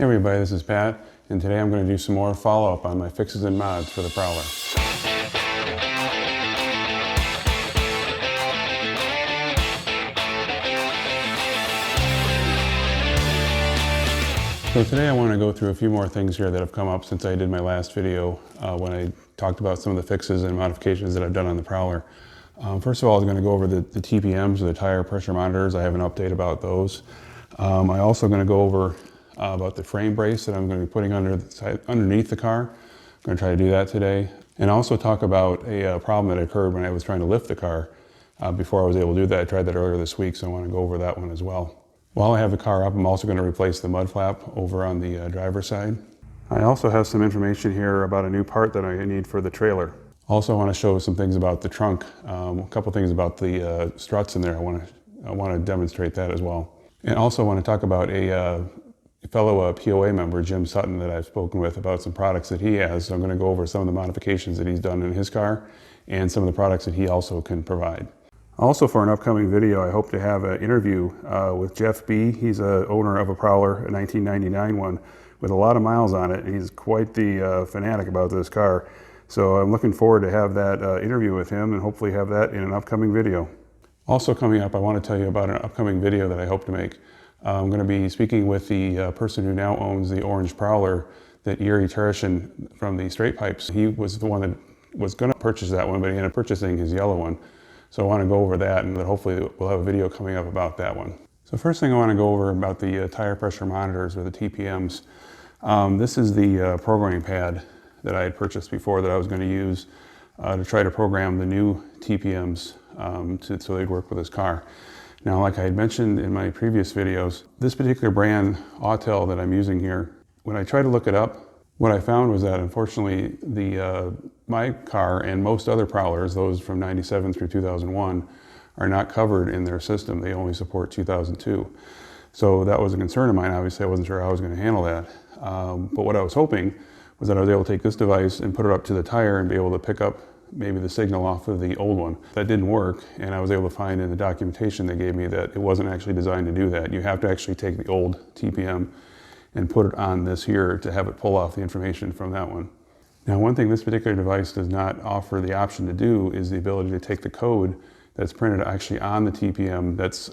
Hey everybody, this is Pat, and today I'm going to do some more follow-up on my fixes and mods for the Prowler. So today I want to go through a few more things here that have come up since I did my last video when I talked about some of the fixes and modifications that I've done on the Prowler. First of all, I was going to go over the TPMs, or the tire pressure monitors. I have an update about those. I'm also going to go over about the frame brace that I'm going to be putting underneath the car. I'm going to try to do that today. And also talk about a problem that occurred when I was trying to lift the car. Before I was able to do that, I tried that earlier this week, so I want to go over that one as well. While I have the car up, I'm also going to replace the mud flap over on the driver's side. I also have some information here about a new part that I need for the trailer. Also, I want to show some things about the trunk, a couple things about the struts in there. I want to demonstrate that as well. And also want to talk about a fellow POA member, Jim Sutton, that I've spoken with about some products that he has. So I'm going to go over some of the modifications that he's done in his car and some of the products that he also can provide. Also, for an upcoming video, I hope to have an interview with Jeff B. He's an owner of a Prowler, a 1999 one, with a lot of miles on it. He's quite the fanatic about this car. So I'm looking forward to have that interview with him and hopefully have that in an upcoming video. Also coming up, I want to tell you about an upcoming video that I hope to make. I'm going to be speaking with the person who now owns the orange Prowler that Yuri Tereshin from the Straight Pipes. He was the one that was going to purchase that one, but he ended up purchasing his yellow one. So I want to go over that, and then hopefully we'll have a video coming up about that one. So first thing I want to go over about the tire pressure monitors, or the TPMs. This is the programming pad that I had purchased before that I was going to use to try to program the new TPMs so they'd work with this car. Now, like I had mentioned in my previous videos, this particular brand, Autel, that I'm using here, when I tried to look it up, what I found was that unfortunately my car and most other Prowlers, those from 97 through 2001, are not covered in their system. They only support 2002. So that was a concern of mine. Obviously, I wasn't sure how I was going to handle that. But what I was hoping was that I was able to take this device and put it up to the tire and be able to pick up maybe the signal off of the old one. That didn't work, and I was able to find in the documentation they gave me that it wasn't actually designed to do that. You have to actually take the old TPM and put it on this here to have it pull off the information from that one. Now, one thing this particular device does not offer the option to do is the ability to take the code that's printed actually on the TPM that's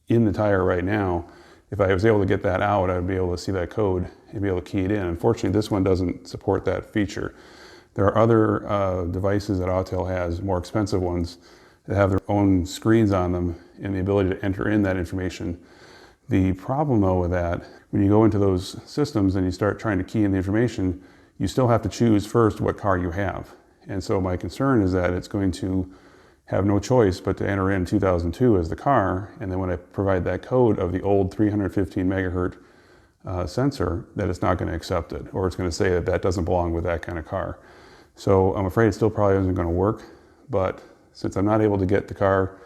in the tire right now. If I was able to get that out, I'd be able to see that code and be able to key it in. Unfortunately, this one doesn't support that feature. There are other devices that Autel has, more expensive ones, that have their own screens on them and the ability to enter in that information. The problem though with that, when you go into those systems and you start trying to key in the information, you still have to choose first what car you have. And so my concern is that it's going to have no choice but to enter in 2002 as the car, and then when I provide that code of the old 315 megahertz sensor, that it's not going to accept it, or it's going to say that that doesn't belong with that kind of car. So I'm afraid it still probably isn't going to work, but since I'm not able to get the car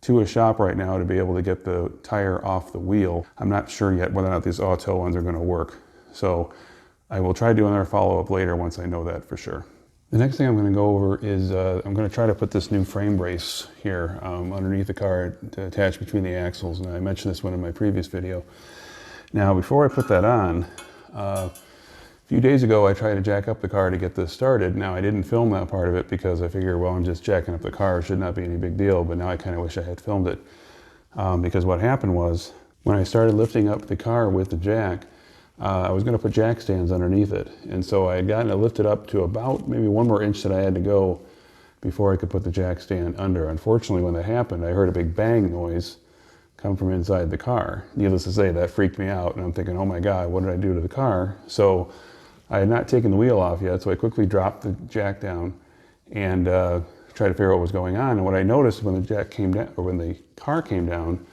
to a shop right now to be able to get the tire off the wheel, I'm not sure yet whether or not these Autel ones are going to work. So I will try to do another follow-up later once I know that for sure. The next thing I'm going to go over is I'm going to try to put this new frame brace here underneath the car to attach between the axles. And I mentioned this one in my previous video. Now, before I put that on, a few days ago I tried to jack up the car to get this started. Now, I didn't film that part of it because I figured, well, I'm just jacking up the car. It should not be any big deal. But now I kind of wish I had filmed it because what happened was when I started lifting up the car with the jack, I was going to put jack stands underneath it. And so I had gotten it lifted up to about maybe one more inch that I had to go before I could put the jack stand under. Unfortunately, when that happened, I heard a big bang noise come from inside the car. Needless to say, that freaked me out. And I'm thinking, oh my God, what did I do to the car? So I had not taken the wheel off yet, so I quickly dropped the jack down and tried to figure out what was going on. And what I noticed when the jack came down, or when the car came down,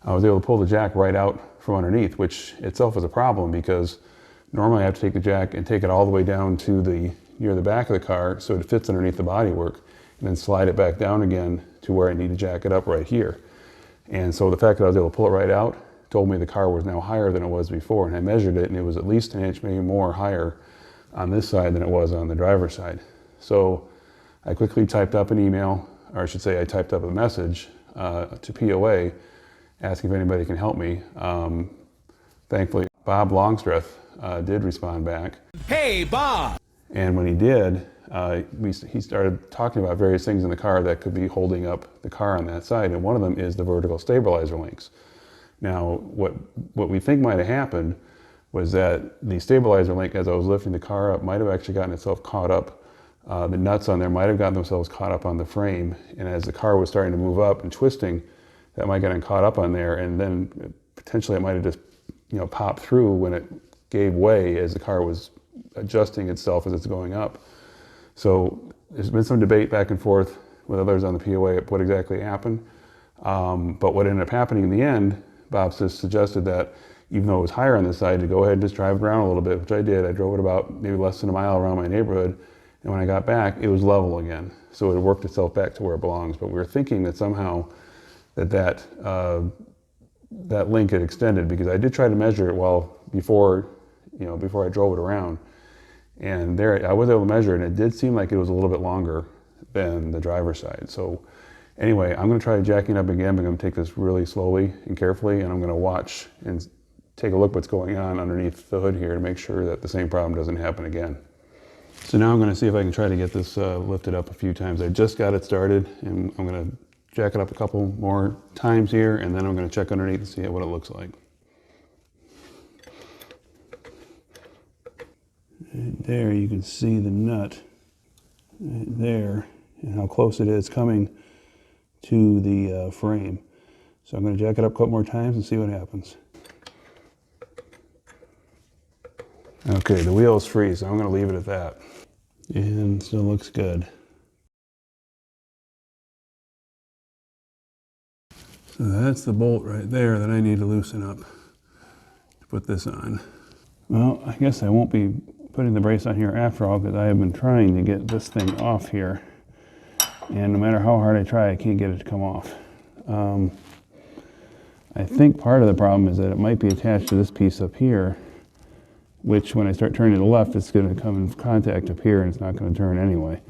I was able to pull the jack right out from underneath, which itself is a problem because normally I have to take the jack and take it all the way down to near the back of the car so it fits underneath the bodywork, and then slide it back down again to where I need to jack it up right here. And so the fact that I was able to pull it right out told me the car was now higher than it was before, and I measured it and it was at least an inch, maybe more higher on this side than it was on the driver's side. So I quickly typed up an email, or I should say I typed up a message to POA asking if anybody can help me. Thankfully, Bob Longstreth did respond back. Hey, Bob! And when he did, he started talking about various things in the car that could be holding up the car on that side, and one of them is the vertical stabilizer links. Now, what we think might have happened was that the stabilizer link, as I was lifting the car up, might have actually gotten itself caught up. The nuts on there might have gotten themselves caught up on the frame, and as the car was starting to move up and twisting, that might get caught up on there, and then potentially it might have just, popped through when it gave way as the car was adjusting itself as it's going up. So there's been some debate back and forth with others on the POA of what exactly happened. But what ended up happening in the end, Bob just suggested that even though it was higher on this side, to go ahead and just drive it around a little bit, which I did. I drove it about maybe less than a mile around my neighborhood, and when I got back, it was level again. So it worked itself back to where it belongs. But we were thinking that somehow that link had extended, because I did try to measure it before I drove it around. And there, I was able to measure it, and it did seem like it was a little bit longer than the driver's side. So anyway, I'm going to try jacking up again, but I'm going to take this really slowly and carefully, and I'm going to watch and take a look what's going on underneath the hood here to make sure that the same problem doesn't happen again. So now I'm going to see if I can try to get this lifted up a few times. I just got it started, and I'm going to jack it up a couple more times here, and then I'm going to check underneath and see what it looks like. And there you can see the nut right there and how close it is coming to the frame. So I'm going to jack it up a couple more times and see what happens. Okay, the wheel is free, so I'm going to leave it at that. And still looks good. So that's the bolt right there that I need to loosen up to put this on. Well, I guess I won't be putting the brace on here after all, because I have been trying to get this thing off here. And no matter how hard I try, I can't get it to come off. I think part of the problem is that it might be attached to this piece up here, which when I start turning to the left, it's going to come in contact up here, and it's not going to turn anyway.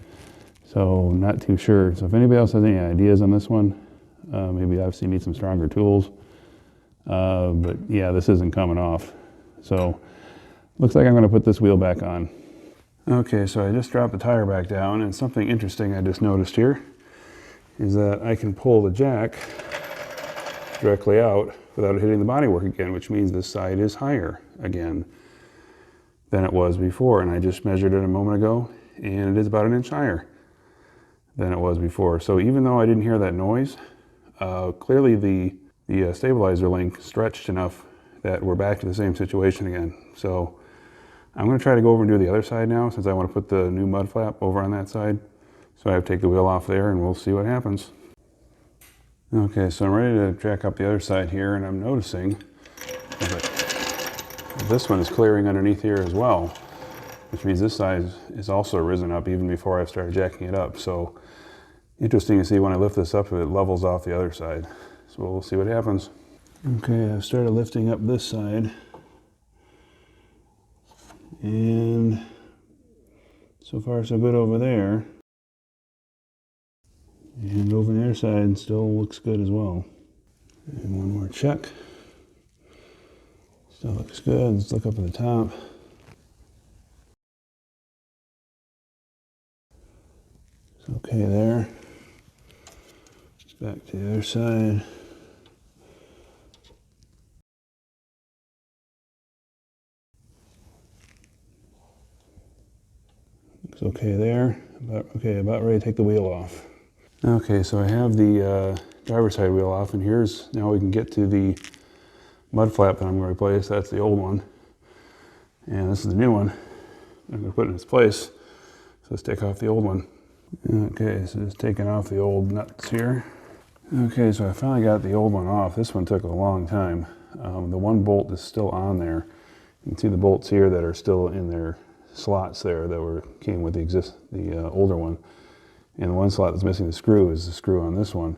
So not too sure. So if anybody else has any ideas on this one, maybe obviously need some stronger tools. But yeah, this isn't coming off. So looks like I'm going to put this wheel back on. Okay, so I just dropped the tire back down, and something interesting I just noticed here is that I can pull the jack directly out without hitting the bodywork again, which means this side is higher again than it was before. And I just measured it a moment ago, and it is about 1 inch higher than it was before. So even though I didn't hear that noise, clearly the stabilizer link stretched enough that we're back to the same situation again. So I'm going to try to go over and do the other side now, since I want to put the new mud flap over on that side. So I have to take the wheel off there, and we'll see what happens. Okay, so I'm ready to jack up the other side here, and I'm noticing that this one is clearing underneath here as well, which means this side is also risen up even before I've started jacking it up. So interesting to see when I lift this up if it levels off the other side. So we'll see what happens. Okay, I've started lifting up this side, and so far so good over there. And over the other side still looks good as well. And one more check. Still looks good. Let's look up at the top. It's okay there. Back to the other side. Looks okay there. About ready to take the wheel off. Okay, so I have the driver's side wheel off, and now we can get to the mud flap that I'm going to replace. That's the old one, and this is the new one I'm going to put in its place. So let's take off the old one. Okay, so just taking off the old nuts here. Okay, so I finally got the old one off. This one took a long time. The one bolt is still on there. You can see the bolts here that are still in their slots there that came with the older one. And the one slot that's missing the screw is the screw on this one.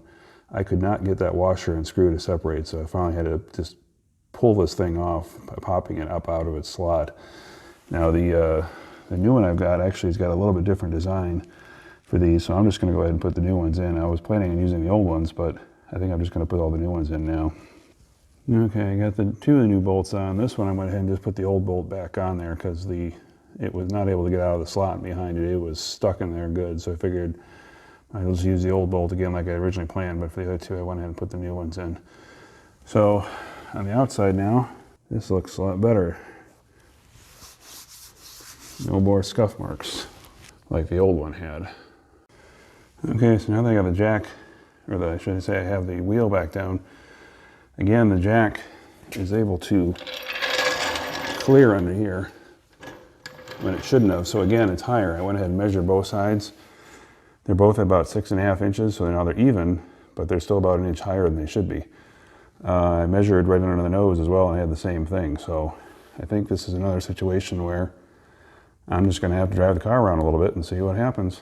I could not get that washer and screw to separate, so I finally had to just pull this thing off by popping it up out of its slot. Now the new one I've got actually has got a little bit different design for these, so I'm just going to go ahead and put the new ones in. I was planning on using the old ones, but I think I'm just going to put all the new ones in now. Okay, I got the two of the new bolts on. This one I went ahead and just put the old bolt back on there because it was not able to get out of the slot behind it. It was stuck in there good, so I figured I'll just use the old bolt again like I originally planned, but for the other two I went ahead and put the new ones in. So on the outside now, this looks a lot better. No more scuff marks like the old one had. Okay, so now that I got the jack, or I should say I have the wheel back down, again the jack is able to clear under here when it shouldn't have. So again, it's higher. I went ahead and measured both sides. They're both about 6.5 inches, so now they're even, but they're still about an inch higher than they should be. I measured right under the nose as well, and I had the same thing. So I think this is another situation where I'm just going to have to drive the car around a little bit and see what happens.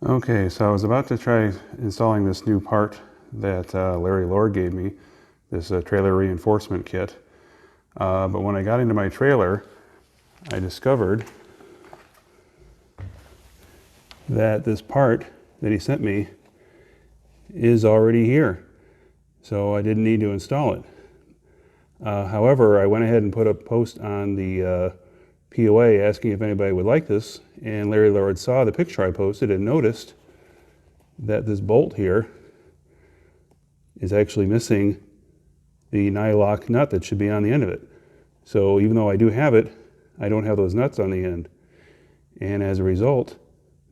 Okay, so I was about to try installing this new part that Larry Lord gave me, this trailer reinforcement kit. But when I got into my trailer, I discovered that this part that he sent me is already here. So I didn't need to install it. However, I went ahead and put a post on the POA asking if anybody would like this, and Larry Lord saw the picture I posted and noticed that this bolt here is actually missing the nylock nut that should be on the end of it. So even though I do have it, I don't have those nuts on the end. And as a result,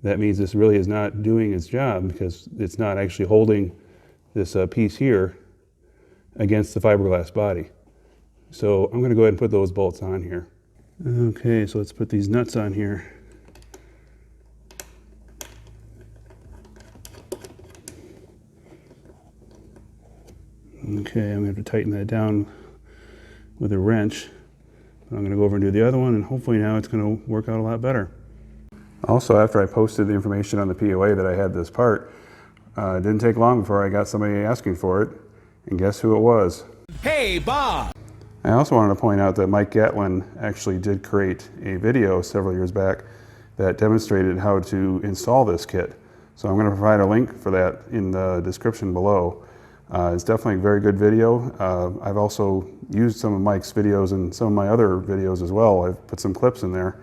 that means this really is not doing its job because it's not actually holding this piece here against the fiberglass body. So I'm going to go ahead and put those bolts on here. Okay, so let's put these nuts on here. Okay, I'm going to have to tighten that down with a wrench. I'm going to go over and do the other one, and hopefully now it's going to work out a lot better. Also, after I posted the information on the POA that I had this part, it didn't take long before I got somebody asking for it, and guess who it was? Hey, Bob! I also wanted to point out that Mike Gatlin actually did create a video several years back that demonstrated how to install this kit. So I'm going to provide a link for that in the description below. It's definitely a very good video. I've also used some of Mike's videos in some of my other videos as well. I've put some clips in there.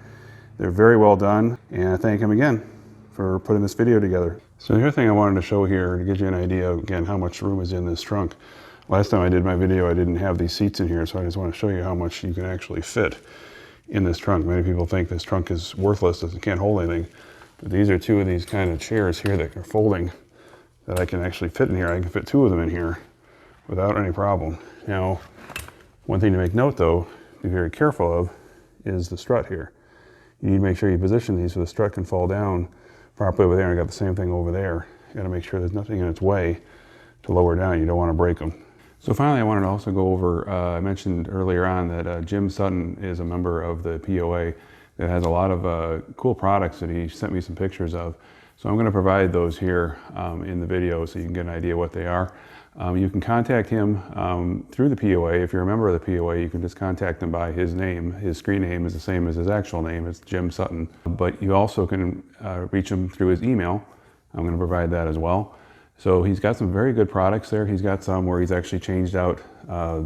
They're very well done, and I thank him again for putting this video together. So the other thing I wanted to show here to give you an idea, again, how much room is in this trunk. Last time I did my video, I didn't have these seats in here, so I just want to show you how much you can actually fit in this trunk. Many people think this trunk is worthless, it can't hold anything. But these are two of these kind of chairs here that are folding that I can actually fit in here. I can fit two of them in here without any problem. Now, one thing to make note though, be very careful of, is the strut here. You need to make sure you position these so the strut can fall down properly over there. I got the same thing over there. You got to make sure there's nothing in its way to lower down. You don't want to break them. So finally, I wanted to also go over, I mentioned earlier on that Jim Sutton is a member of the POA that has a lot of cool products that he sent me some pictures of. So I'm going to provide those here in the video so you can get an idea what they are. You can contact him through the POA. If you're a member of the POA, you can just contact him by his name. His screen name is the same as his actual name. It's Jim Sutton. But you also can reach him through his email. I'm going to provide that as well. So he's got some very good products there. He's got some where he's actually changed out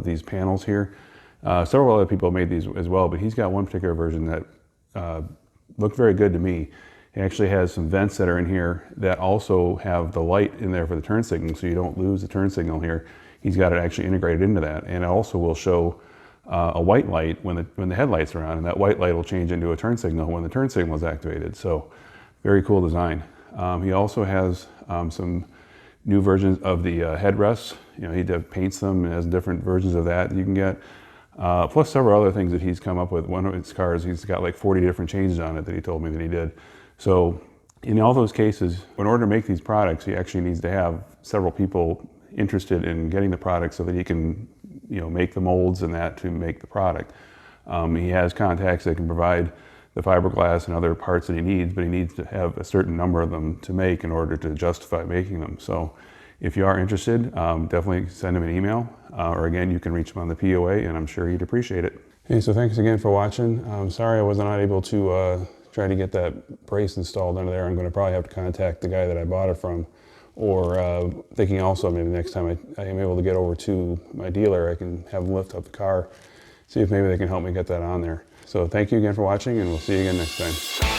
these panels here. Several other people made these as well, but he's got one particular version that looked very good to me. He actually has some vents that are in here that also have the light in there for the turn signal, so you don't lose the turn signal here. He's got it actually integrated into that, and it also will show a white light when the headlights are on, and that white light will change into a turn signal when the turn signal is activated. So very cool design. He also has some new versions of the headrests. You know, he paints them and has different versions of that you can get. Plus several other things that he's come up with. One of his cars, he's got like 40 different changes on it that he told me that he did. So in all those cases, in order to make these products, he actually needs to have several people interested in getting the product so that he can, you know, make the molds and that to make the product. He has contacts that can provide the fiberglass and other parts that he needs, but he needs to have a certain number of them to make in order to justify making them. So if you are interested, definitely send him an email, or again, you can reach him on the POA, and I'm sure he'd appreciate it. Hey, so thanks again for watching. I'm sorry I was not able to try to get that brace installed under there. I'm going to probably have to contact the guy that I bought it from or thinking also maybe next time I am able to get over to my dealer, I can have them lift up the car, see if maybe they can help me get that on there. So thank you again for watching, and we'll see you again next time.